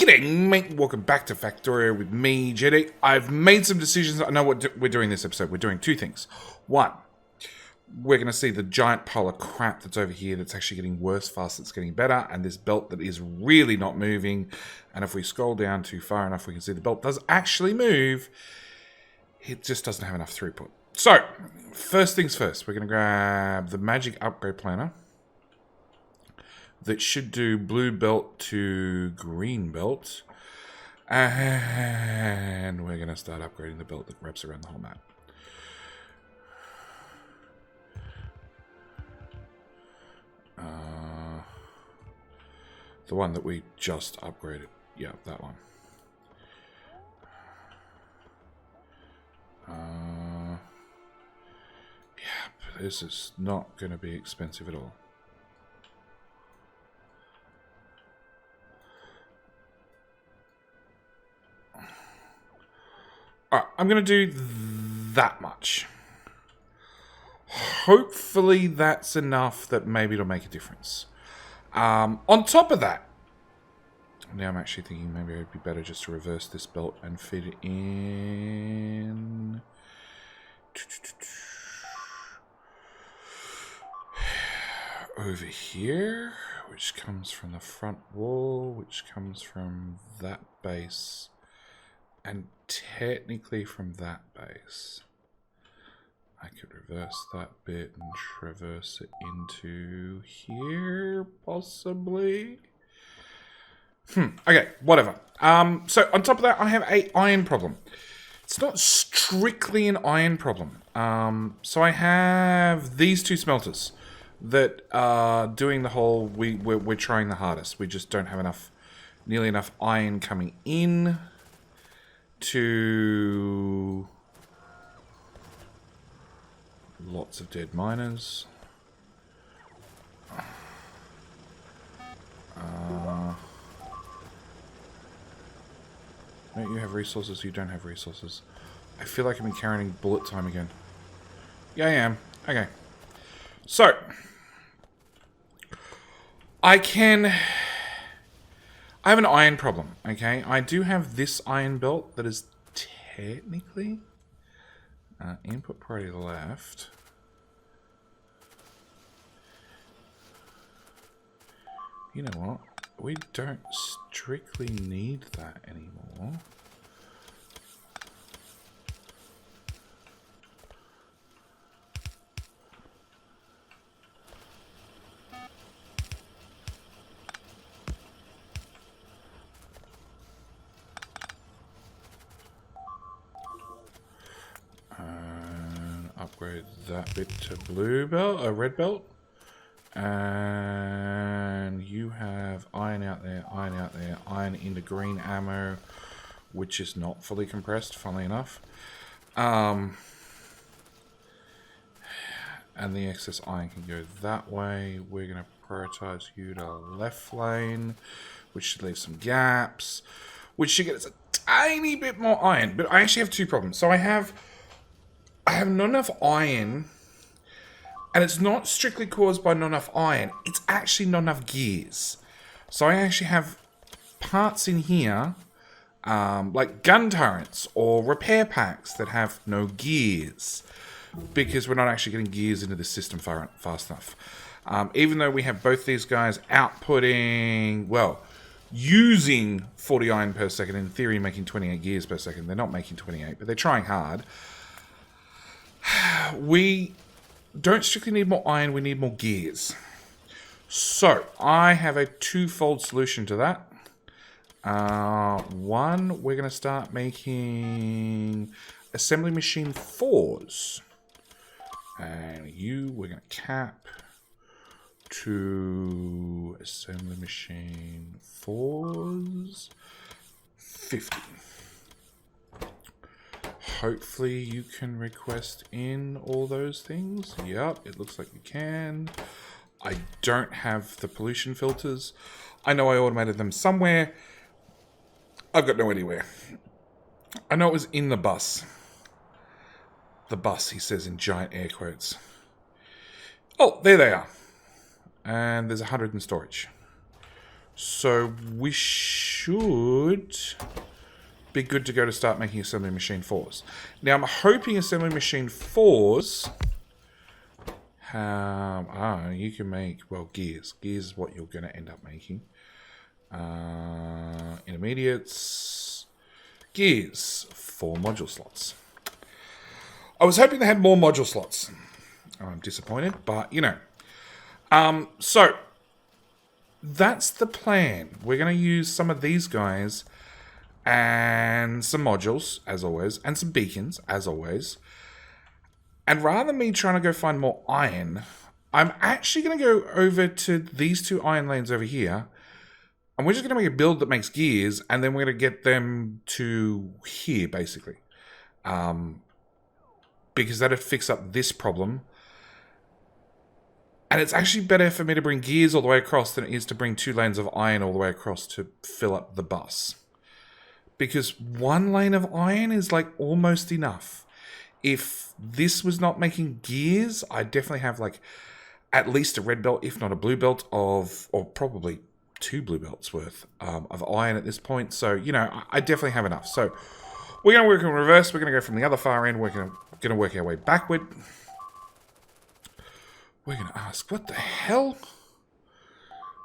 G'day, mate. Welcome back to Factorio with me, Jedi. I've made some decisions. I know what we're doing this episode. We're doing two things. One, we're going to see the giant pile of crap that's over here that's actually getting worse fast, it's getting better, and this belt that is really not moving. And if we scroll down too far enough, we can see the belt does actually move. It just doesn't have enough throughput. So, first things first, we're going to grab the magic upgrade planner that should do blue belt to green belt. And we're going to start upgrading the belt that wraps around the whole map. The one that we just upgraded. Yeah, that one. Yeah, but this is not going to be expensive at all. Alright, I'm going to do that much. Hopefully that's enough that maybe it'll make a difference. On top of that, now I'm actually thinking maybe it would be better just to reverse this belt and fit it in over here, which comes from the front wall, which comes from that base, and technically from that base. I could reverse that bit and traverse it into here, possibly. Okay, whatever. So on top of that, I have an iron problem. It's not strictly an iron problem. So I have these two smelters that are doing the whole, we're trying the hardest. We just don't have nearly enough iron coming in to lots of dead miners. Don't you have resources? You don't have resources. I feel like I've been carrying bullet time again. Yeah, I am. Okay. So, I have an iron problem, okay? I do have this iron belt that is technically input priority left. You know what? We don't strictly need that anymore. And upgrade that bit to blue belt, red belt. And you have iron out there, iron into green ammo, which is not fully compressed, funnily enough. And the excess iron can go that way. We're going to prioritize you to left lane, which should leave some gaps, which should get us a tiny bit more iron. But I actually have two problems. So I have not enough iron. And it's not strictly caused by not enough iron. It's actually not enough gears. So I actually have parts in here, like gun turrets or repair packs that have no gears. Because we're not actually getting gears into the system fast enough. Even though we have both these guys outputting, well, using 40 iron per second, in theory making 28 gears per second. They're not making 28, but they're trying hard. We don't strictly need more iron, we need more gears. So, I have a twofold solution to that. One, we're going to start making assembly machine 4s. And we're going to cap to assembly machine 4s 50. Hopefully you can request in all those things. Yep, it looks like you can. I don't have the pollution filters. I know I automated them somewhere. I've got no idea where. I know it was in the bus. The bus, he says in giant air quotes. Oh, there they are. And there's 100 in storage. So we should be good to go to start making assembly machine 4s. Now I'm hoping assembly machine 4s have... you can make, well, gears. Gears is what you're going to end up making. Intermediates. Gears. 4 module slots. I was hoping they had more module slots. I'm disappointed, but you know. So that's the plan. We're going to use some of these guys and some modules, as always, and some beacons, as always. And rather than me trying to go find more iron, I'm actually going to go over to these 2 iron lanes over here. And we're just going to make a build that makes gears, and then we're going to get them to here, basically. Because that'll fix up this problem. And it's actually better for me to bring gears all the way across than it is to bring 2 lanes of iron all the way across to fill up the bus. Because 1 lane of iron is like almost enough. If this was not making gears, I'd definitely have like at least a red belt, if not a blue belt of, or probably 2 blue belts worth of iron at this point. So, you know, I definitely have enough. So we're going to work in reverse. We're going to go from the other far end. We're going to work our way backward. We're going to ask, what the hell?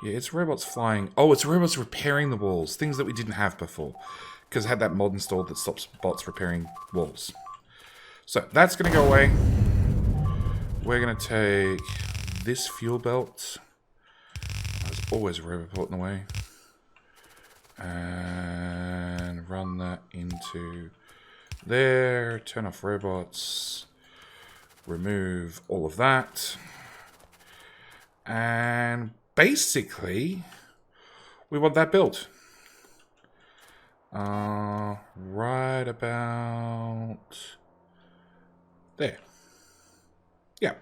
Yeah, it's robots flying. Oh, it's robots repairing the walls. Things that we didn't have before. Because I had that mod installed that stops bots repairing walls. So that's going to go away. We're going to take this fuel belt. There's always a robot in the way. And run that into there. Turn off robots. Remove all of that. And basically, we want that built. Right about there. Yeah.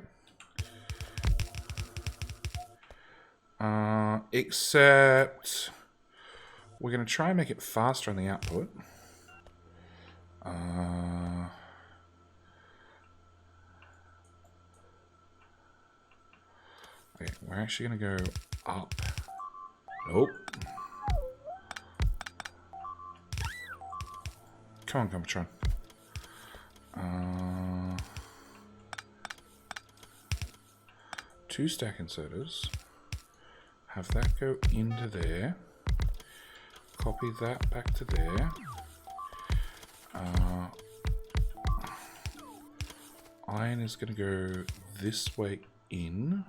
Except we're going to try and make it faster on the output. Okay, we're actually going to go up. Nope. Come on, Computron. 2 stack inserters. Have that go into there. Copy that back to there. Iron is going to go this way in.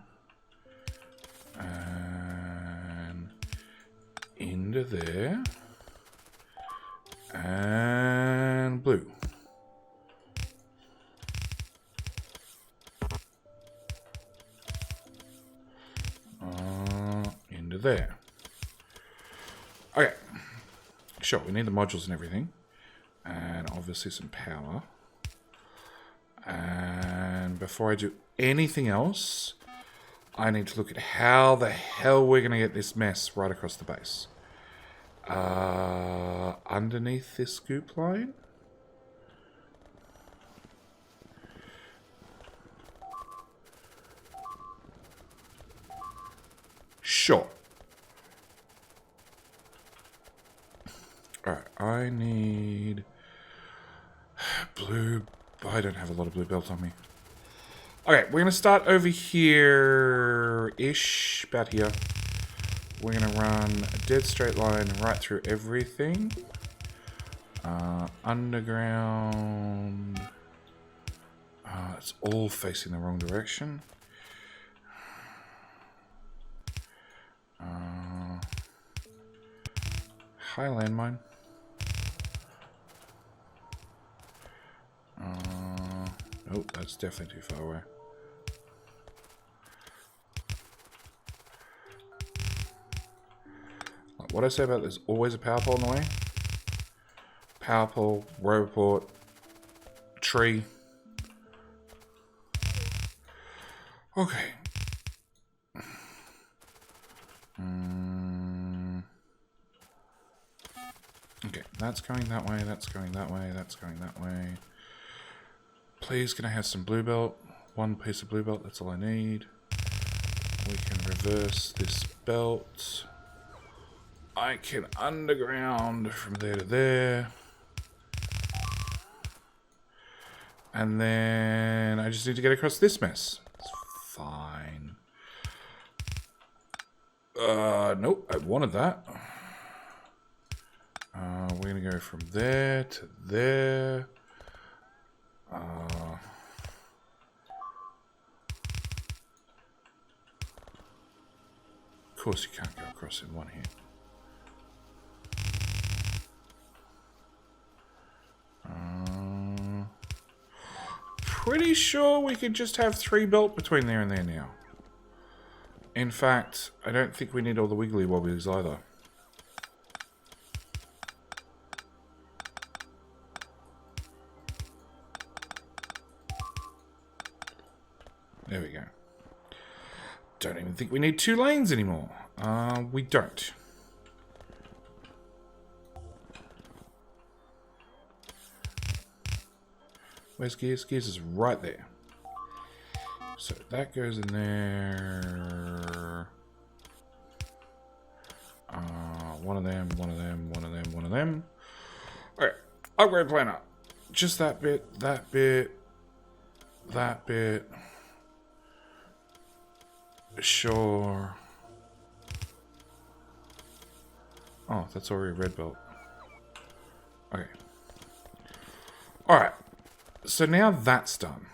And into there. And blue. Into there. Okay. Sure, we need the modules and everything. And obviously some power. And before I do anything else, I need to look at how the hell we're going to get this mess right across the base. Underneath this scoop line. Sure. Alright, I need blue. I don't have a lot of blue belts on me. Okay, we're going to start over here-ish, about here. We're going to run a dead straight line right through everything. Underground. It's all facing the wrong direction. High landmine. Nope, that's definitely too far away. Like what I say about there's always a power pole in the way. Power pole, roboport, tree. Okay. Okay, that's going that way, that's going that way, that's going that way. Please, can I have some blue belt? 1 piece of blue belt, that's all I need. We can reverse this belt. I can underground from there to there. And then I just need to get across this mess. It's fine. Nope, I wanted that. We're going to go from there to there. Of course you can't go across in one hit. Pretty sure we could just have 3 built between there and there now. In fact, I don't think we need all the wiggly wobblies either. There we go. Don't even think we need 2 lanes anymore. We don't. Where's Gears? Gears is right there. So that goes in there. One of them, one of them, one of them, one of them. Alright, upgrade planner. Just that bit, that bit, that bit. Sure. Oh, that's already a red belt. Okay. Alright. So now that's done.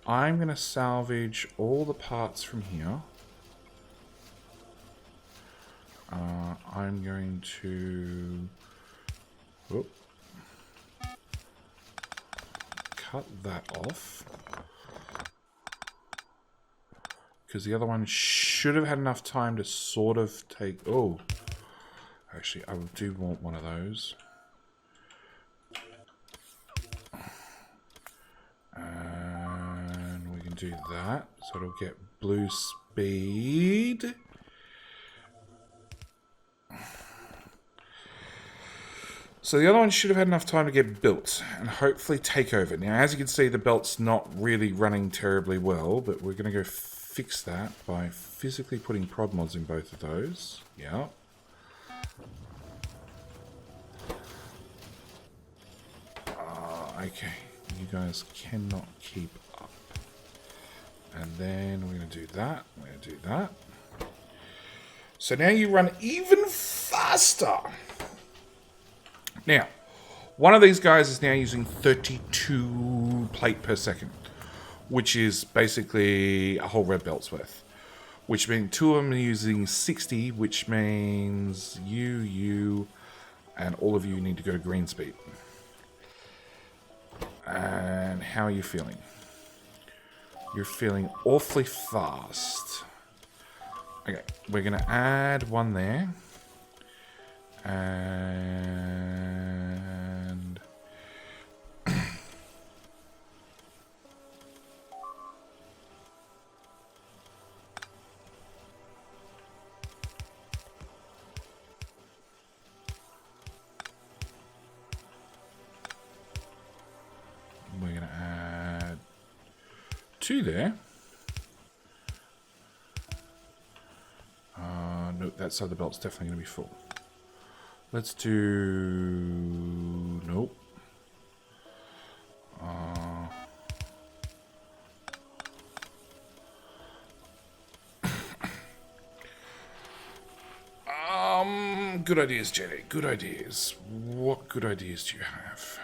I'm going to salvage all the parts from here. I'm going to cut that off. Because the other one should have had enough time to sort of take... Oh, actually, I do want one of those. And we can do that. So it'll get blue speed. So the other one should have had enough time to get built and hopefully take over. Now, as you can see, the belt's not really running terribly well, but we're going to go fix that by physically putting prod mods in both of those. Yeah. Okay. You guys cannot keep up. And then we're going to do that. We're going to do that. So now you run even faster. Now, one of these guys is now using 32 plate per second, which is basically a whole red belt's worth. Which means 2 of them are using 60, which means you, and all of you need to go to green speed. And how are you feeling? You're feeling awfully fast. Okay, we're going to add one there. And we're going to add 2 there. Nope, that side of the belt's definitely going to be full. Let's do... Nope. Good ideas, Jenny. Good ideas. What good ideas do you have?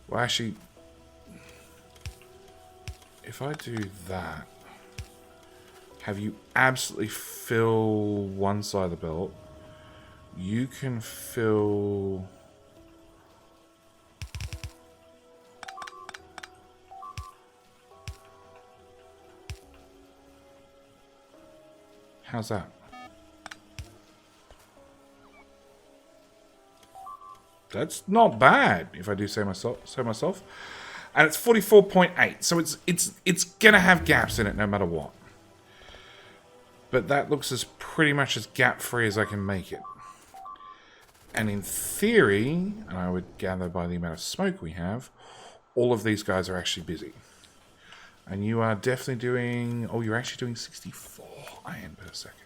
Well, actually, if I do that, have you absolutely fill one side of the belt, you can fill... How's that? That's not bad, if I do say myself. And it's 44.8, so it's gonna have gaps in it no matter what. But that looks as pretty much as gap-free as I can make it. And in theory, and I would gather by the amount of smoke we have, all of these guys are actually busy. And you are definitely doing... Oh, you're actually doing 64 iron per second.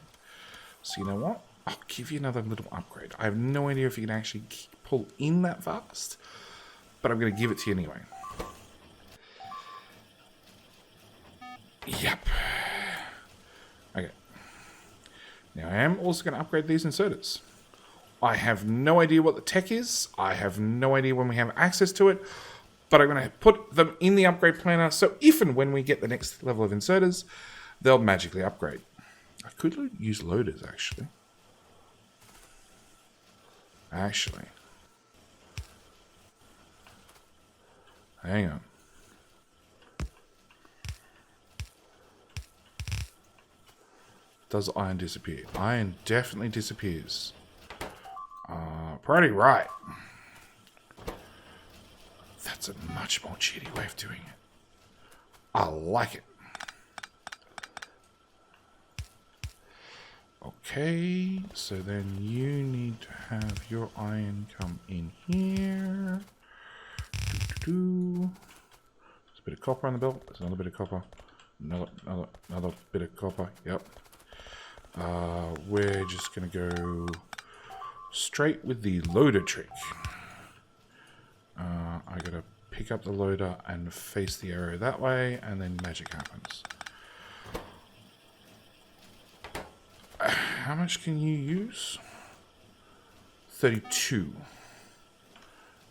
So you know what? I'll give you another little upgrade. I have no idea if you can actually pull in that fast, but I'm going to give it to you anyway. Yep. Okay. Now I am also going to upgrade these inserters. I have no idea what the tech is. I have no idea when we have access to it. But I'm going to put them in the upgrade planner, so if and when we get the next level of inserters, they'll magically upgrade. I could use loaders, actually. Hang on. Does iron disappear? Iron definitely disappears. Pretty right. That's a much more cheaty way of doing it. I like it. Okay, so then you need to have your iron come in here. There's a bit of copper on the belt. There's another bit of copper. Another bit of copper. Yep. We're just going to go straight with the loader trick. I got to pick up the loader and face the arrow that way, and then magic happens. How much can you use? 32.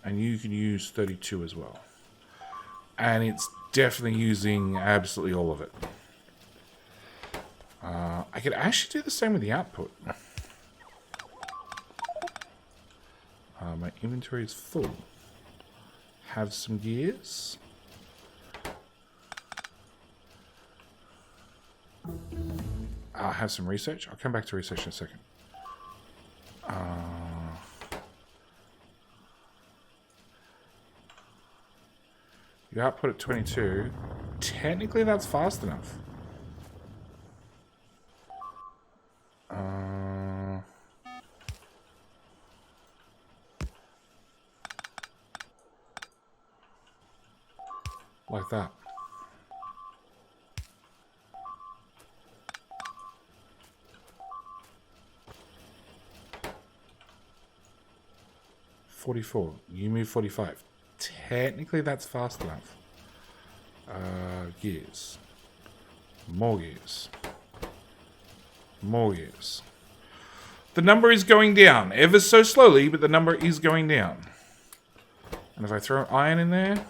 And you can use 32 as well. And it's definitely using absolutely all of it. I could actually do the same with the output. My inventory is full. Have some gears. I'll have some research. I'll come back to research in a second. You output at 22. Technically, that's fast enough. Like that. $44. You move 45. Technically, that's fast enough. Gears. More gears. More gears. The number is going down. Ever so slowly, but the number is going down. And if I throw iron in there...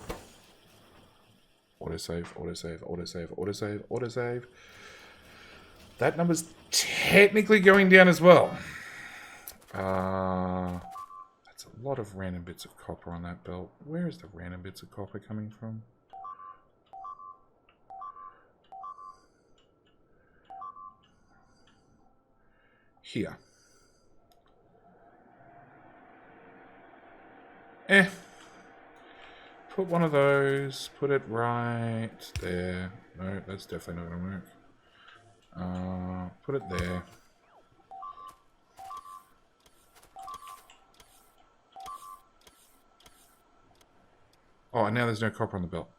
Autosave, autosave, autosave, autosave, autosave. That number's technically going down as well. That's a lot of random bits of copper on that belt. Where is the random bits of copper coming from? Here. Put one of those, put it right there. No, that's definitely not going to work. Put it there. Oh, and now there's no copper on the belt.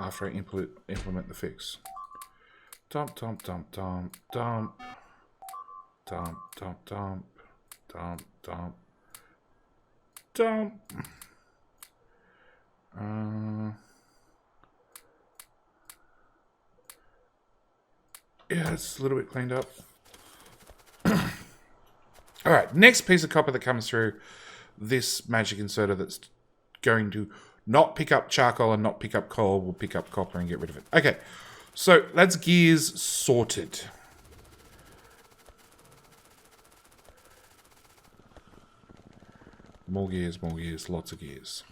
After I implement the fix. Dump, dump, dump, dump, dump. Dump, dump, dump. Dump, dump. Dump. Yeah, it's a little bit cleaned up. Alright, next piece of copper that comes through this magic inserter that's going to not pick up charcoal and not pick up coal, will pick up copper and get rid of it. Okay, so that's gears sorted. More gears, lots of gears.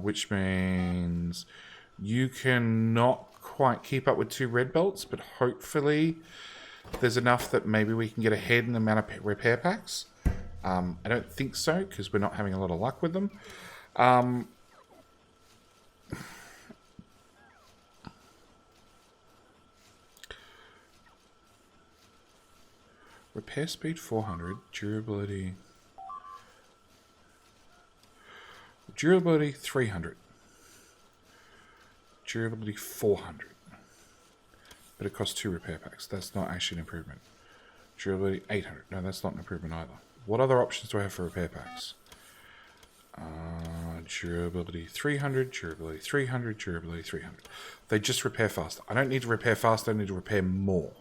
Which means you cannot quite keep up with 2 red belts, but hopefully there's enough that maybe we can get ahead in the amount of repair packs. I don't think so, because we're not having a lot of luck with them. Repair speed 400, durability 300. Durability 400. But it costs 2 repair packs. That's not actually an improvement. Durability 800. No, that's not an improvement either. What other options do I have for repair packs? Durability 300, durability 300, durability 300. They just repair faster. I don't need to repair faster, I need to repair more.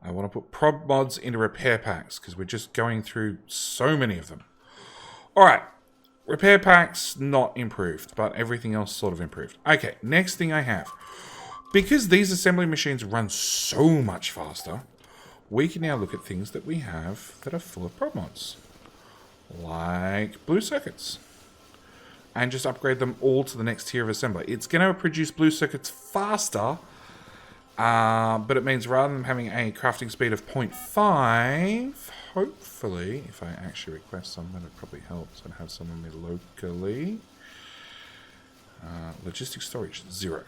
I want to put prod mods into repair packs because we're just going through so many of them. Alright, repair packs not improved, but everything else sort of improved. Okay, next thing I have. Because these assembly machines run so much faster, we can now look at things that we have that are full of prod mods. Like blue circuits. And just upgrade them all to the next tier of assembler. It's going to produce blue circuits faster, but it means rather than having a crafting speed of 0.5, hopefully, if I actually request someone, it probably helps and have someone me locally. Logistics storage, 0.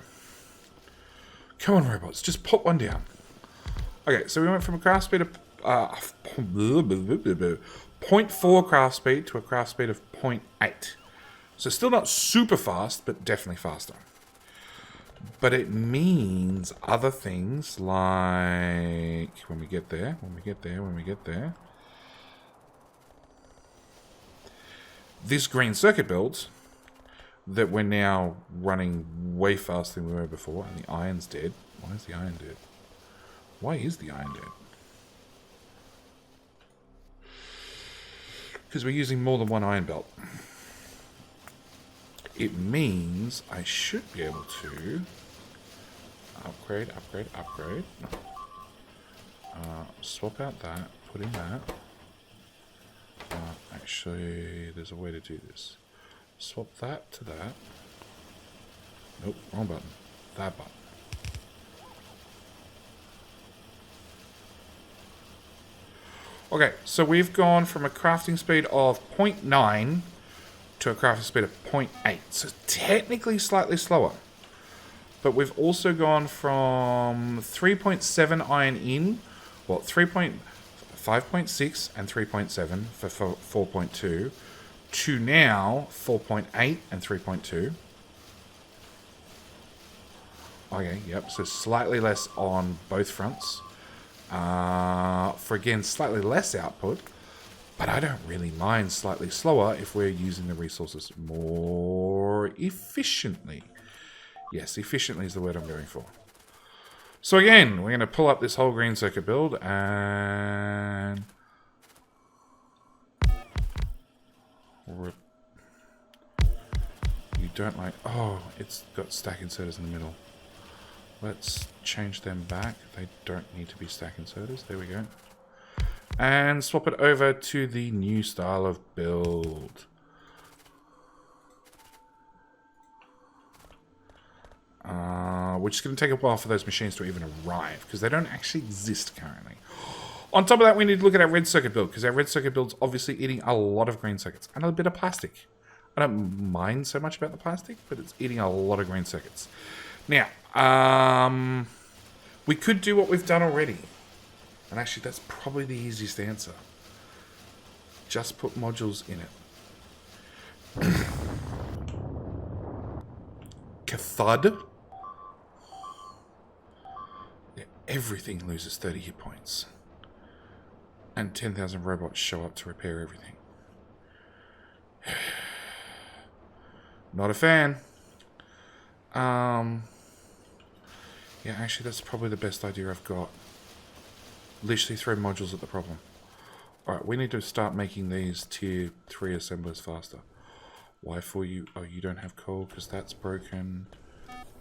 Come on, robots, just put one down. Okay, so we went from a craft speed of 0.4 craft speed to a craft speed of 0.8. So still not super fast, but definitely faster. But it means other things like when we get there. This green circuit build that we're now running way faster than we were before, and the iron's dead. Why is the iron dead? Why is the iron dead? Because we're using more than one iron belt. It means I should be able to upgrade. Swap out that, put in that. Actually, there's a way to do this. Swap that to that. Nope, wrong button. That button. Okay, so we've gone from a crafting speed of 0.9 to a crafting speed of 0.8. So technically slightly slower. But we've also gone from 3.7 iron in, well, 5.6 and 3.7 for 4.2, to now 4.8 and 3.2. Okay, yep, so slightly less on both fronts. For again, slightly less output. But I don't really mind slightly slower if we're using the resources more efficiently. Yes, efficiently is the word I'm going for. So again, we're going to pull up this whole green circuit build and... You don't like... Oh, it's got stack inserters in the middle. Let's change them back. They don't need to be stack inserters. There we go. And swap it over to the new style of build. Which is going to take a while for those machines to even arrive, because they don't actually exist currently. On top of that, we need to look at our red circuit build, because our red circuit build's obviously eating a lot of green circuits and a bit of plastic. I don't mind so much about the plastic, but it's eating a lot of green circuits. Now, we could do what we've done already. And actually, that's probably the easiest answer. Just put modules in it. Cathod. Yeah, everything loses 30 hit points. And 10,000 robots show up to repair everything. Not a fan. Yeah, actually, that's probably the best idea I've got. Literally throw modules at the problem. Alright, we need to start making these tier 3 assemblers faster. Why for you? Oh, you don't have coal because that's broken.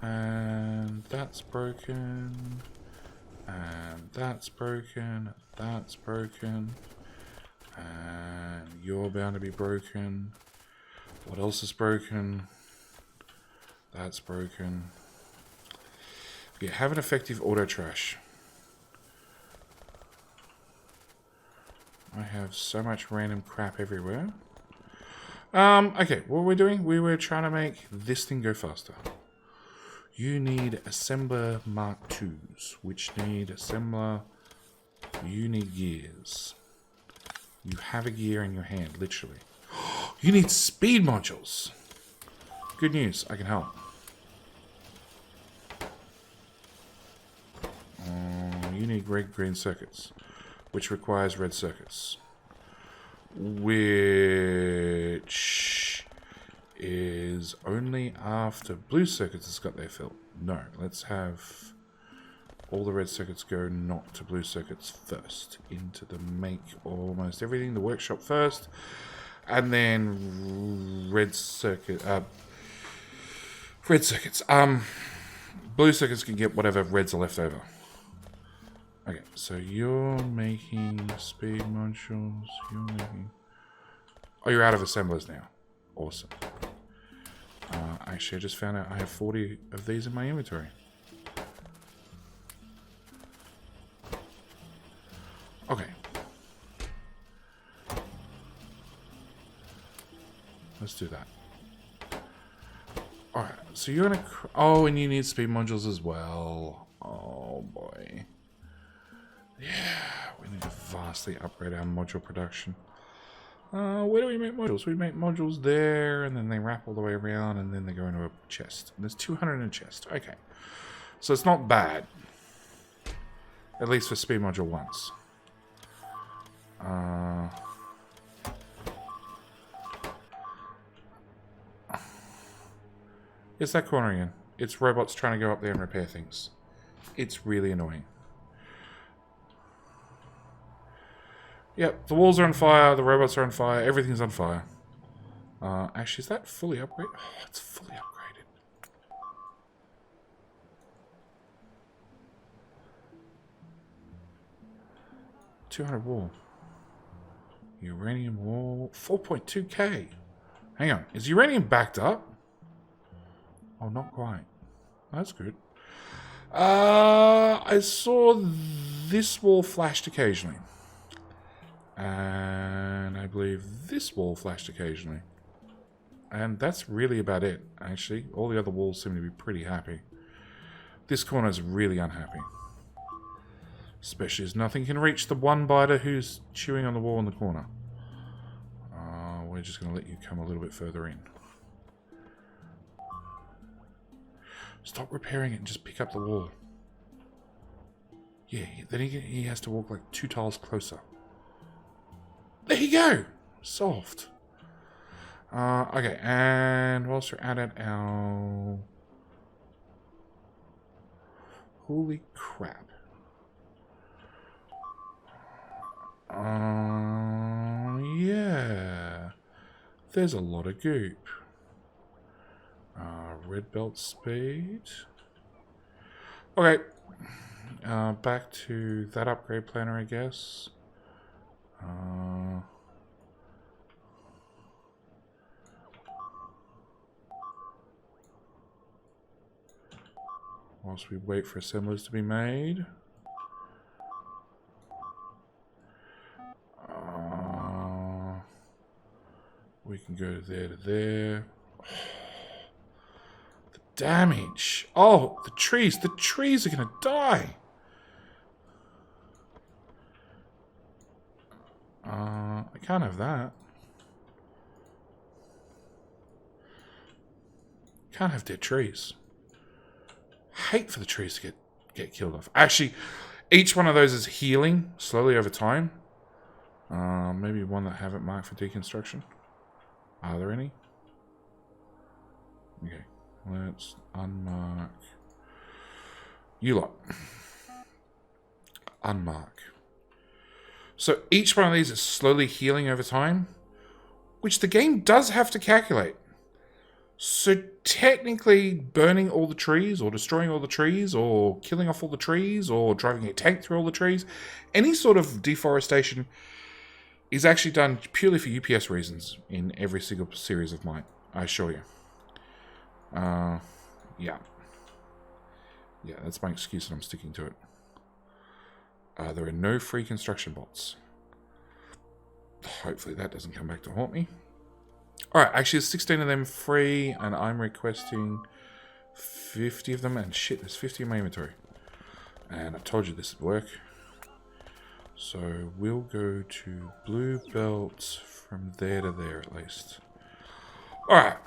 And that's broken. And that's broken. That's broken. And you're bound to be broken. What else is broken? That's broken. Yeah, have an effective auto trash. I have so much random crap everywhere. Okay, what were we doing? We were trying to make this thing go faster. You need assembler Mark IIs, which need assembler. You need gears. You have a gear in your hand, literally. You need speed modules. Good news, I can help. you need red-green circuits, which requires red circuits. Which is only after blue circuits has got their fill. No, let's have all the red circuits go not to blue circuits first. Into the make almost everything, the workshop first. And then red circuits. Blue circuits can get whatever reds are left over. Okay, so you're making speed modules. You're making... Oh, you're out of assemblers now. Awesome. Actually, I just found out I have 40 of these in my inventory. Okay. Let's do that. Alright, so you're gonna... Oh, and you need speed modules as well. Oh, boy. Yeah, we need to vastly upgrade our module production. Where do we make modules? We make modules there, and then they wrap all the way around, and then they go into a chest. And there's 200 in a chest. Okay. So it's not bad. At least for speed module once. It's that corner again. It's robots trying to go up there and repair things. It's really annoying. Yep, the walls are on fire, the robots are on fire, everything's on fire. Actually, is that fully upgraded? Oh, it's fully upgraded. $200 wall. Uranium wall, 4.2k. Hang on, is uranium backed up? Oh, not quite. That's good. I saw this wall flashed occasionally. And I believe this wall flashed occasionally. And that's really about it, actually. All the other walls seem to be pretty happy. This corner is really unhappy. Especially as nothing can reach the one biter who's chewing on the wall in the corner. We're just going to let you come a little bit further in. Stop repairing it and just pick up the wall. Yeah, then he has to walk like 2 tiles closer. There you go! Solved. Okay, and whilst we're at it, our... Holy crap. Yeah. There's a lot of goop. Red belt speed. Okay. Back to that upgrade planner, I guess. Whilst we wait for assemblers to be made. We can go there to there. The damage. Oh, the trees. The trees are going to die. I can't have that. Can't have dead trees. Hate for the trees to get killed off. Actually, each one of those is healing slowly over time. Maybe one that haven't marked for deconstruction. Are there any? Okay, let's unmark. You lot. Unmark. So each one of these is slowly healing over time, which the game does have to calculate. So technically burning all the trees or destroying all the trees or killing off all the trees or driving a tank through all the trees, any sort of deforestation is actually done purely for UPS reasons in every single series of mine, I assure you. Yeah. Yeah, that's my excuse and I'm sticking to it. There are no free construction bots. Hopefully that doesn't come back to haunt me. Alright, actually there's 16 of them free, and I'm requesting 50 of them, and shit, there's 50 in my inventory. And I told you this would work. So we'll go to blue belts from there to there at least. Alright.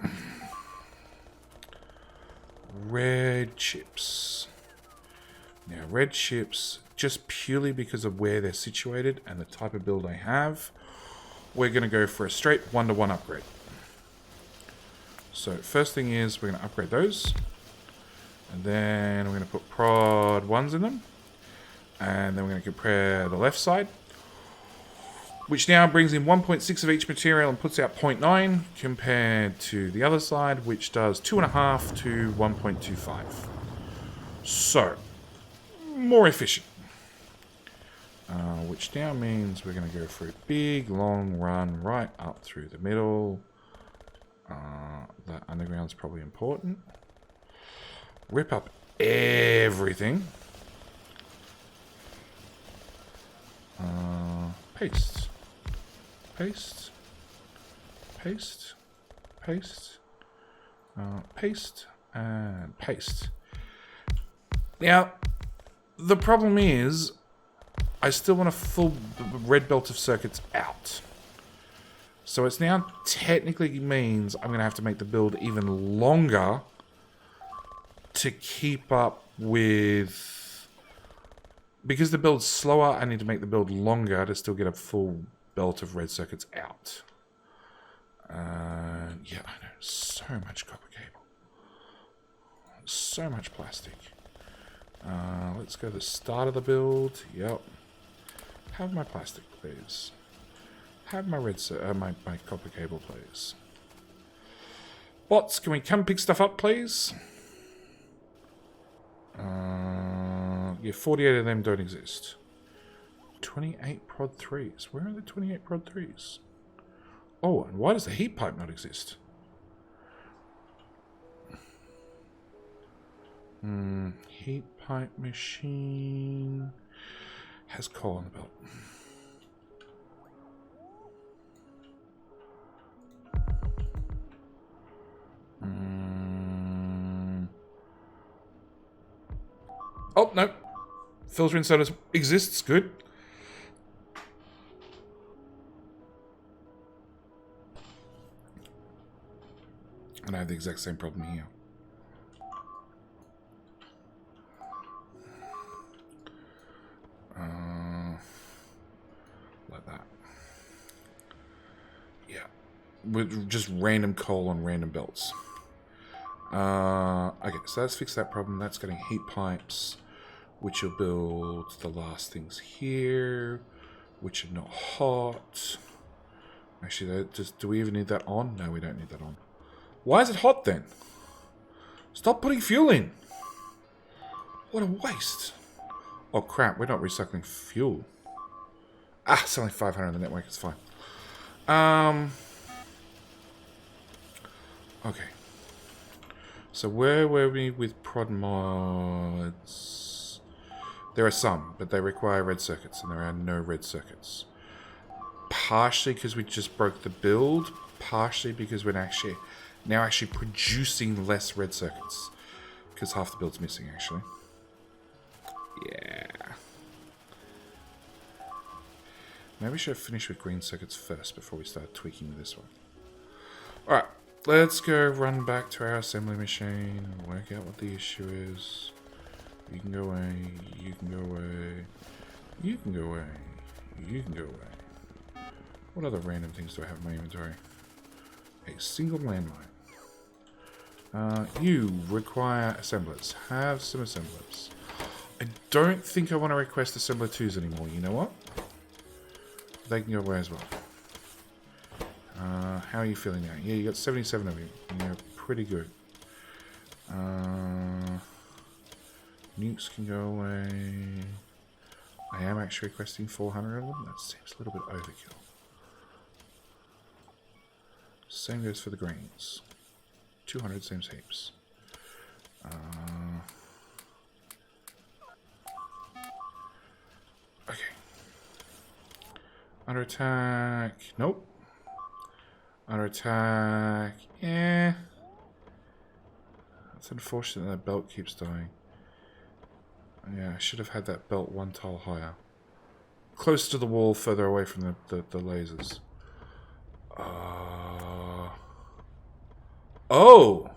Red chips. Now red chips just purely because of where they're situated and the type of build I have, we're going to go for a straight 1-to-1 upgrade. So first thing is we're going to upgrade those. And then we're going to put prod 1s in them. And then we're going to compare the left side, which now brings in 1.6 of each material and puts out 0.9, compared to the other side, which does 2.5 to 1.25. So, more efficient. Which now means we're going to go for a big, long run right up through the middle. That underground's probably important. Rip up everything. Paste. Paste. Paste. Paste. Paste. And paste. Now, the problem is, I still want a full red belt of circuits out. So it's now technically means I'm going to have to make the build even longer to keep up with... Because the build's slower, I need to make the build longer to still get a full belt of red circuits out. Yeah, I know. So much copper cable. So much plastic. Let's go to the start of the build. Yep. Have my plastic, please. Have my my copper cable, please. Bots, can we come pick stuff up, please? Yeah, 48 of them don't exist. 28 prod 3s. Where are the 28 prod 3s? Oh, and why does the heat pipe not exist? Heat pipe machine has coal on the belt. Oh, no. Filtering soda exists. Good. And I have the exact same problem here. Like that. Yeah. With just random coal on random belts. Okay, so let's fix that problem. That's getting heat pipes, which will build the last things here, which are not hot. Actually, do we even need that on? No, we don't need that on. Why is it hot then? Stop putting fuel in. What a waste. Oh crap, we're not recycling fuel. Ah, it's only 500 on the network, it's fine. Okay. So where were we with prod mods? There are some, but they require red circuits, and there are no red circuits. Partially because we just broke the build, partially because we're now actually producing less red circuits. Because half the build's missing, actually. Yeah. Maybe we should have finished with green circuits first before we start tweaking with this one. Alright, let's go run back to our assembly machine, work out what the issue is. You can go away, you can go away, you can go away, you can go away. What other random things do I have in my inventory? A single landmine. You require assemblers. Have some assemblers. I don't think I want to request assembler 2s anymore. You know what? They can go away as well. How are you feeling now? Yeah, you got 77 of you. You're pretty good. Nukes can go away. I am actually requesting 400 of them. That seems a little bit overkill. Same goes for the greens. 200 seems heaps. Okay. Under attack. Nope. Under attack. Yeah. It's unfortunate that belt keeps dying. Yeah, I should have had that belt one tile higher. Close to the wall, further away from the lasers. Oh!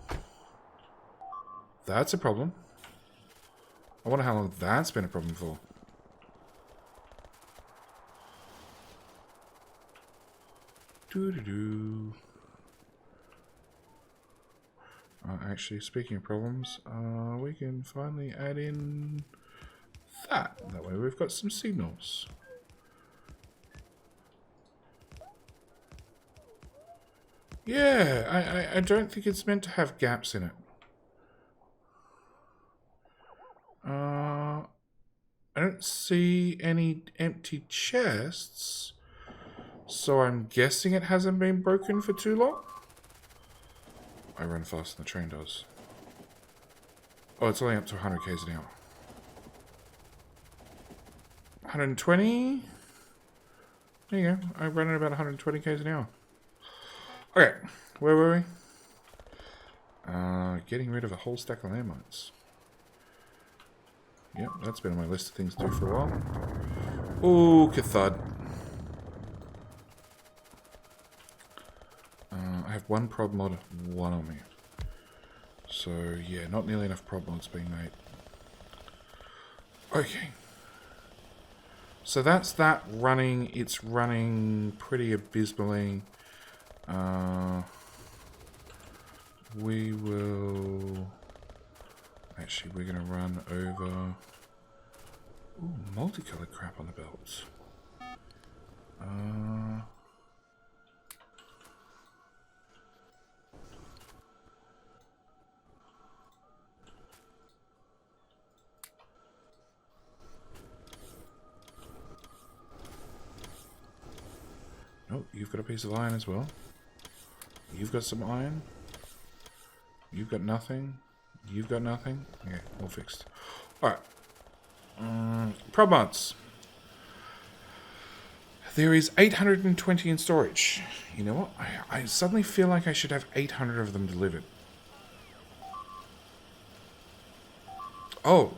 That's a problem. I wonder how long that's been a problem for. Doo-doo-doo. Actually, speaking of problems, we can finally add in that. That way we've got some signals. Yeah, I don't think it's meant to have gaps in it. I don't see any empty chests, so I'm guessing it hasn't been broken for too long. I run faster than the train does. Oh, it's only up to 100 k's an hour. 120? There you go. I run at about 120 k's an hour. Okay, where were we? Getting rid of a whole stack of landmines. Yep, that's been on my list of things to do for a while. Ooh, Cathud. I have one prod mod, one on me. So, yeah, not nearly enough prod mods being made. Okay. So that's that running. It's running pretty abysmally. We will... Actually, we're going to run over... Ooh, multicolored crap on the belts. Oh, you've got a piece of iron as well. You've got some iron. You've got nothing. You've got nothing. Okay, all fixed. Alright. Prob mods. There is 820 in storage. You know what? I suddenly feel like I should have 800 of them delivered. Oh.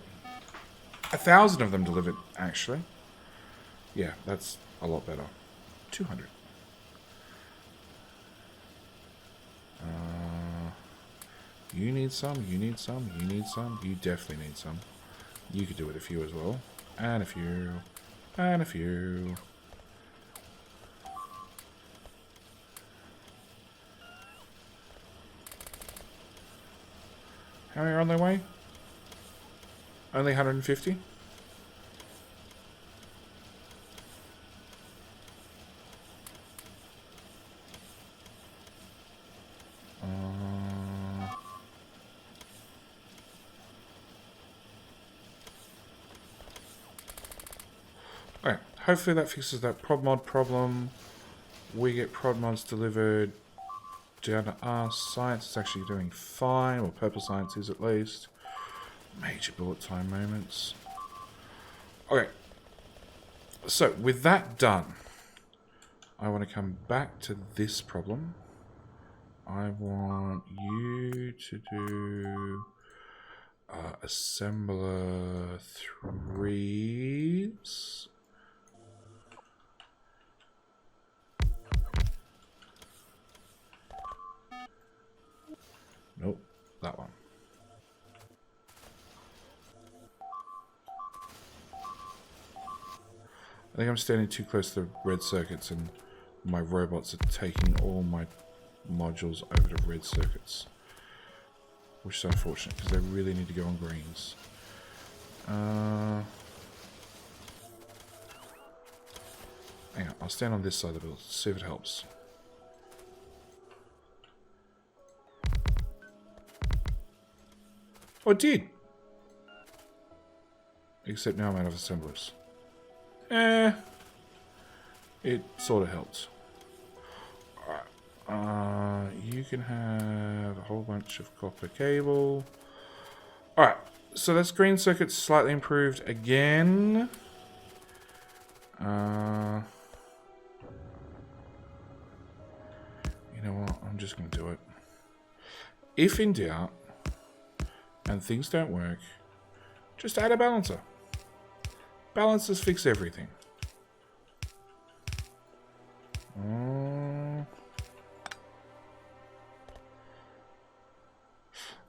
1,000 of them delivered, actually. Yeah, that's a lot better. 200. You need some, you need some, you need some, you definitely need some. You could do it a few as well. And a few. And a few. How many are on their way? Only 150? Alright, hopefully that fixes that prod mod problem. We get prod mods delivered down to us. Science is actually doing fine, or purple science is at least. Major bullet time moments. Okay, so with that done, I want to come back to this problem. I want you to do assembler 3s. Nope, that one. I think I'm standing too close to the red circuits and my robots are taking all my modules over to red circuits. Which is unfortunate because they really need to go on greens. Hang on, I'll stand on this side of the build, see if it helps. Oh, it did! Except now I'm out of assemblers. It sort of helped. Alright, you can have a whole bunch of copper cable. Alright, so that's green circuits slightly improved again. You know what, I'm just going to do it. If in doubt, and things don't work, just add a balancer. Balancers fix everything.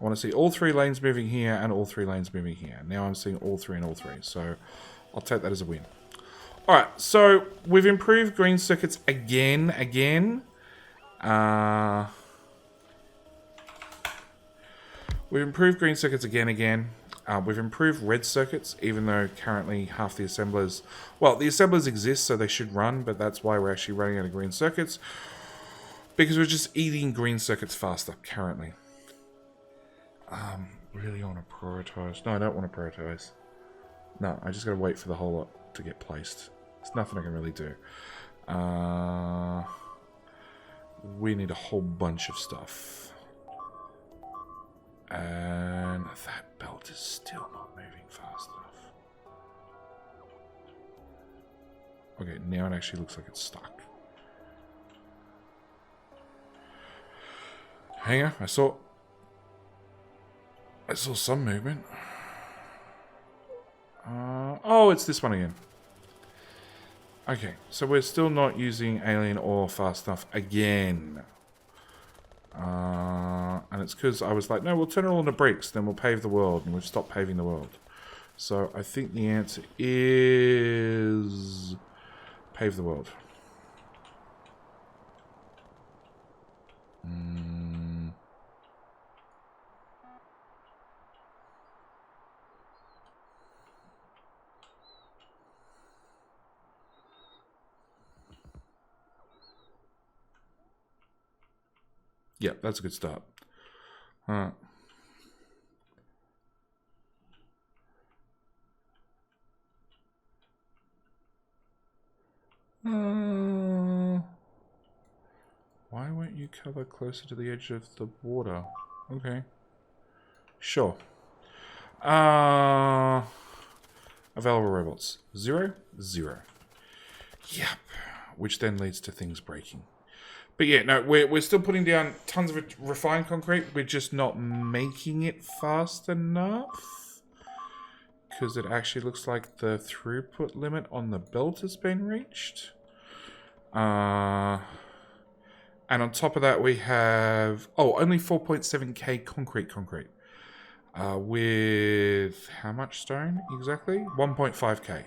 I want to see all 3 lanes moving here and all 3 lanes moving here. Now I'm seeing all 3 and all 3, so I'll take that as a win. Alright, so we've improved green circuits again. We've improved green circuits again. We've improved red circuits, even though currently half the assemblers... Well, the assemblers exist, so they should run, but that's why we're actually running out of green circuits. Because we're just eating green circuits faster, currently. Really want to prioritize... No, I don't want to prioritize. No, I just gotta wait for the whole lot to get placed. There's nothing I can really do. We need a whole bunch of stuff. And that belt is still not moving fast enough. Okay, now it actually looks like it's stuck. Hang on, I saw some movement. Oh, it's this one again. Okay, so we're still not using alien ore fast enough again. And it's because I was like, no, we'll turn it all into bricks, then we'll pave the world, and we've stopped paving the world. So I think the answer is pave the world. Yep, that's a good start. Why won't you cover closer to the edge of the water? Okay. Sure. Available robots. 0, 0. Yep. Which then leads to things breaking. But yeah, no, we're still putting down tons of refined concrete. We're just not making it fast enough. Because it actually looks like the throughput limit on the belt has been reached. And on top of that we have... Oh, only 4.7k concrete. With how much stone exactly? 1.5k.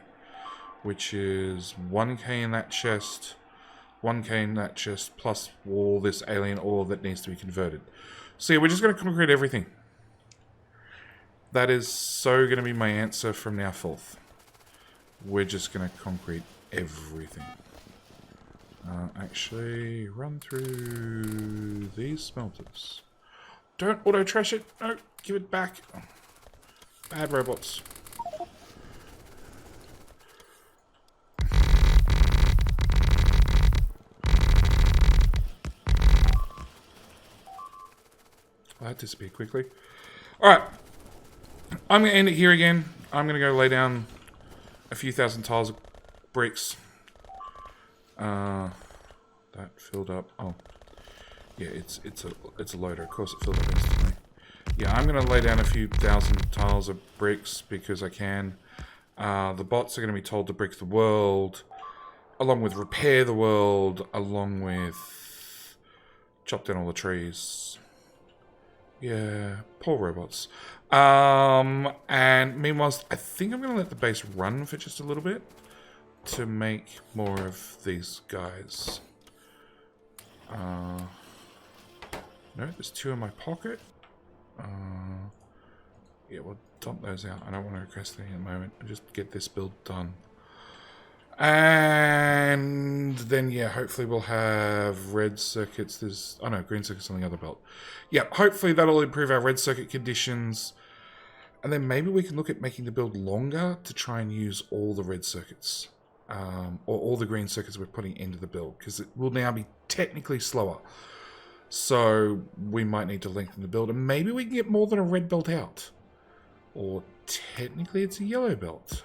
Which is 1k in that chest... 1k in that chest, plus all this alien ore that needs to be converted. So yeah, we're just going to concrete everything. That is so going to be my answer from now forth. We're just going to concrete everything. Actually, run through these smelters. Don't auto-trash it. No, give it back. Bad robots. That disappeared quickly. Alright. I'm going to end it here again. I'm going to go lay down a few thousand tiles of bricks. That filled up. Oh. Yeah, it's a loader. Of course it filled up instantly. Yeah, I'm going to lay down a few thousand tiles of bricks because I can. The bots are going to be told to brick the world. Along with repair the world. Along with chop down all the trees. Yeah, poor robots. And meanwhile, I think I'm going to let the base run for just a little bit to make more of these guys. No, there's 2 in my pocket. Yeah, we'll dump those out. I don't want to request any at the moment. I'll just get this build done. And then, yeah, hopefully we'll have red circuits. There's, oh no, green circuits on the other belt. Yeah, hopefully that'll improve our red circuit conditions. And then maybe we can look at making the build longer to try and use all the red circuits. Or all the green circuits we're putting into the build. Because it will now be technically slower. So we might need to lengthen the build. And maybe we can get more than a red belt out. Or technically it's a yellow belt.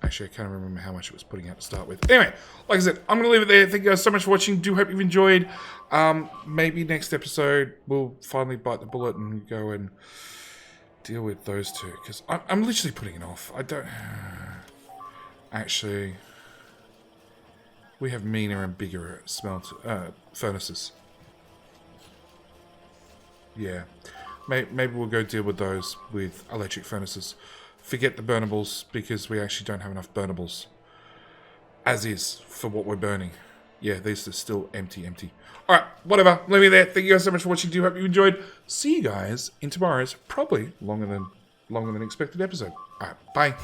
Actually, I can't remember how much it was putting out to start with. Anyway, like I said, I'm going to leave it there. Thank you guys so much for watching. Do hope you've enjoyed. Maybe next episode we'll finally bite the bullet and go and deal with those two. Because I'm literally putting it off. I don't... Actually, we have meaner and bigger furnaces. Yeah. Maybe we'll go deal with those with electric furnaces. Forget the burnables, because we actually don't have enough burnables. As is, for what we're burning. Yeah. Yeah, these are still empty. Alright, whatever. Leave me there. Thank you guys so much for watching. Do hope you enjoyed. See you guys in tomorrow's probably longer than expected episode. Alright, bye.